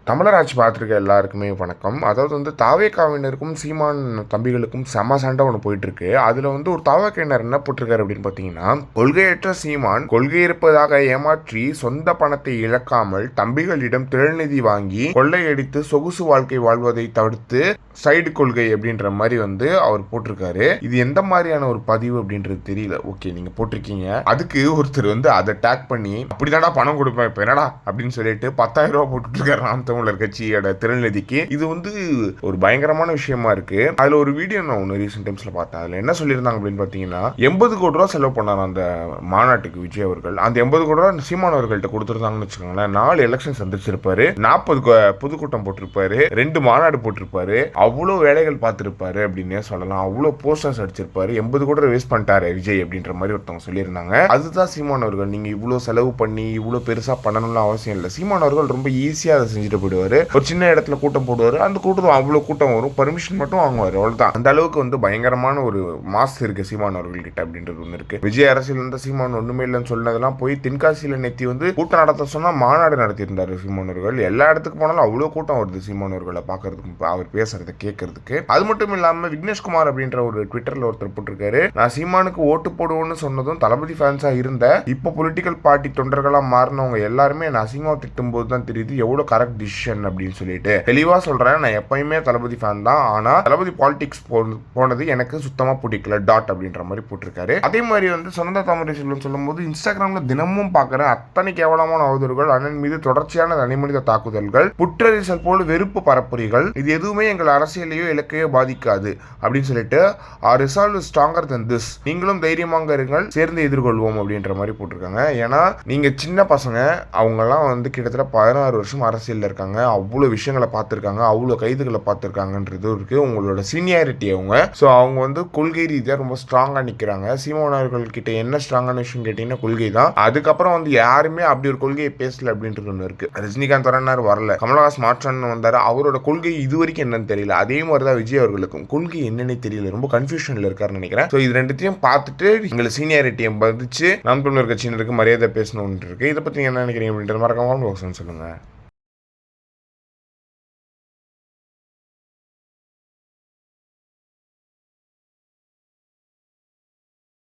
தமிழராட்சி பார்த்துருக்க எல்லாருக்குமே வணக்கம். அதாவது தாவேக்காவினருக்கும் சீமான் தம்பிகளுக்கும் செம சண்டை ஒன்று போயிட்டு இருக்கு. அதுல ஒரு தாவேக்காவினர் என்ன போட்டிருக்காரு அப்படின்னு பார்த்தீங்கன்னா, கொள்கையற்ற சீமான் கொள்கை இருப்பதாக ஏமாற்றி சொந்த பணத்தை இழக்காமல் தம்பிகளிடம் திரள்நிதி வாங்கி கொள்ளையடித்து சொகுசு வாழ்க்கை வாழ்வதை தவிர்த்து சைடு கொள்கை அப்படின்ற மாதிரி அவர் போட்டிருக்காரு. இது எந்த மாதிரியான ஒரு பதிவு அப்படின்றது தெரியல. ஓகே, நீங்க போட்டிருக்கீங்க. அதுக்கு ஒருத்தர் அதை டேக் பண்ணி அப்படிதான்டா பணம் கொடுப்பேன் இப்ப என்னடா அப்படின்னு சொல்லிட்டு 10,000 ரூபாய் போட்டுட்டு இருக்காரு நாம் தமிழர் கட்சியோட திறநிதிக்கு. இது ஒரு பயங்கரமான விஷயமா இருக்கு. அதுல ஒரு வீடியோ நான் ஒன்று ரீசெண்ட் டைம்ஸ்ல பார்த்தேன். அதுல என்ன சொல்லியிருந்தாங்க அப்படின்னு பாத்தீங்கன்னா, 80 கோடி ரூபாய் செலவு பண்ணார் அந்த மாநாட்டுக்கு விஜய் அவர்கள். அந்த 80 கோடி ரூபாய் சீமான் அவர்கள்ட்ட கொடுத்துருந்தாங்கன்னு வச்சுக்கோங்களேன். 4 எலெக்ஷன் சந்திச்சிருப்பாரு, 40 பொதுக்கூட்டம் போட்டிருப்பாரு, 2 மாநாடு போட்டிருப்பாரு, அவ்வளவு வேலைகள் பார்த்திருப்பாரு அப்படின்னே சொல்லலாம். அவ்வளவு போஸ்டர்ஸ் அடிச்சிருப்பாரு. 80 கோடி வேஸ்ட் பண்ணிட்டாரு விஜய் அப்படின்ற மாதிரி ஒருத்தவங்க சொல்லியிருந்தாங்க. அதுதான் சீமான் அவர்கள். நீங்க இவ்வளவு செலவு பண்ணி இவ்வளவு பெருசா பண்ணணும்னு அவசியம் இல்லை. சீமான் அவர்கள் ரொம்ப ஈஸியா அதை செஞ்சுட்டு போயிடுவாரு. ஒரு சின்ன இடத்துல கூட்டம் போடுவாரு, அந்த கூட்டம் அவ்வளவு கூட்டம் வரும், பர்மிஷன் மட்டும் வாங்குவாரு, அவ்வளவுதான். அந்த அளவுக்கு பயங்கரமான ஒரு மாஸ் இருக்கு சீமான் அவர்கள் கிட்ட அப்படின்றது ஒண்ணு இருக்கு. விஜய் அரசியல் சீமான் ஒண்ணுமே இல்லைன்னு சொன்னதெல்லாம் போய் தென்காசியில நெத்தி கூட்டம் நடத்த சொன்னா மாநாடு நடத்தியிருந்தாரு சீமான் அவர்கள். எல்லா இடத்துக்கு போனாலும் அவ்வளவு கூட்டம் வருது சீமான் அவர்களை பாக்குறதுக்கு, அவர் பேசுறதை கேட்கறதுக்கு. அது மட்டும் இல்லாம விக்னேஷ்குமார் அப்படின்ற ஒரு ட்விட்டர்ல ஒருத்தர் போட்டிருக்காரு, நான் சீமானுக்கு ஓட்டு போடுவோன்னு சொன்னதும் தளபதி ஃபேன்ஸா இருந்த இப்போ பொலிட்டிக்கல் பார்ட்டி தொண்டர்களா மாறினவங்க எல்லாருமே நான் அசிங்கமா திட்டும் போது தான் தெரியுது எவ்வளவு கரெக்ட் டிசிஷன் அப்படின்னு சொல்லிட்டு தெளிவா சொல்றேன். நான் எப்பயுமே தளபதி ஃபேன் தான், ஆனா தளபதி பாலிடிக்ஸ் போனது எனக்கு சுத்தமா பிடிக்கல டாட் அப்படின்ற மாதிரி போட்டிருக்காரு. அதே மாதிரி சொந்த தாமரை செல்வன் சொல்லும் போது, இன்ஸ்டாகிராம்ல தினமும் பார்க்கிறேன் அத்தனை கேவலமான அவதூறுகள், அண்ணன் மீது தொடர்ச்சியான தனிமனித தாக்குதல்கள், புற்றறிசல் போல வெறுப்பு பரப்புரிகள், இது எதுவுமே எங்கள் அரசியலையோ இலக்கையோ பாதிக்காது அப்படின்னு சொல்லிட்டு ரிசால்வ் ஸ்ட்ராங்கர் தென் திஸ், நீங்களும் தைரியமாக இருங்கள், சேர்ந்து எதிர்கொள்வோம் அப்படின்ற மாதிரி போட்டிருக்காங்க. ஏன்னா நீங்க சின்ன பசங்க, அவங்கெல்லாம் கிட்டத்தட்ட 16 வருஷம் அரசியல்ல இருக்காங்க, அவ்வளவு விஷயங்களை பார்த்திருக்காங்க, அவ்வளவு கைதுகளை பார்த்திருக்காங்கன்றது இருக்கு. உங்களோட சீனியாரிட்டி அவங்க கொள்கை ரீதியா ரொம்ப ஸ்ட்ராங்கா நிக்கிறாங்க. சீமான் அவர்கள் கிட்ட என்ன ஸ்ட்ராங்கான விஷயம் கேட்டீங்கன்னா கொள்கை தான். அதுக்கப்புறம் யாருமே அப்படி ஒரு கொள்கையை பேசல அப்படின்றது ஒண்ணு இருக்கு. ரஜினிகாந்த் வரல, கமலஹாசன் மாற்றான்னு வந்தாரு, அவரோட கொள்கை இது வரைக்கும் என்னன்னு தெரியல. அதே மாதிரிதான் விஜய் அவர்களுக்கும் கொள்கை என்னன்னு தெரியல, ரொம்ப கன்ஃபியூஷன்ல இருக்காருன்னு நினைக்கிறேன். இது ரெண்டுத்தையும் பார்த்துட்டு எங்களை சீனியாரிட்டியை பதிச்சு நாம் தமிழர் கட்சியினருக்கு மரியாதை பேசணும்னு இருக்கு. இதை பத்தி என்ன நினைக்கிறீங்க அப்படின்ற மறக்காம சொல்லுங்க.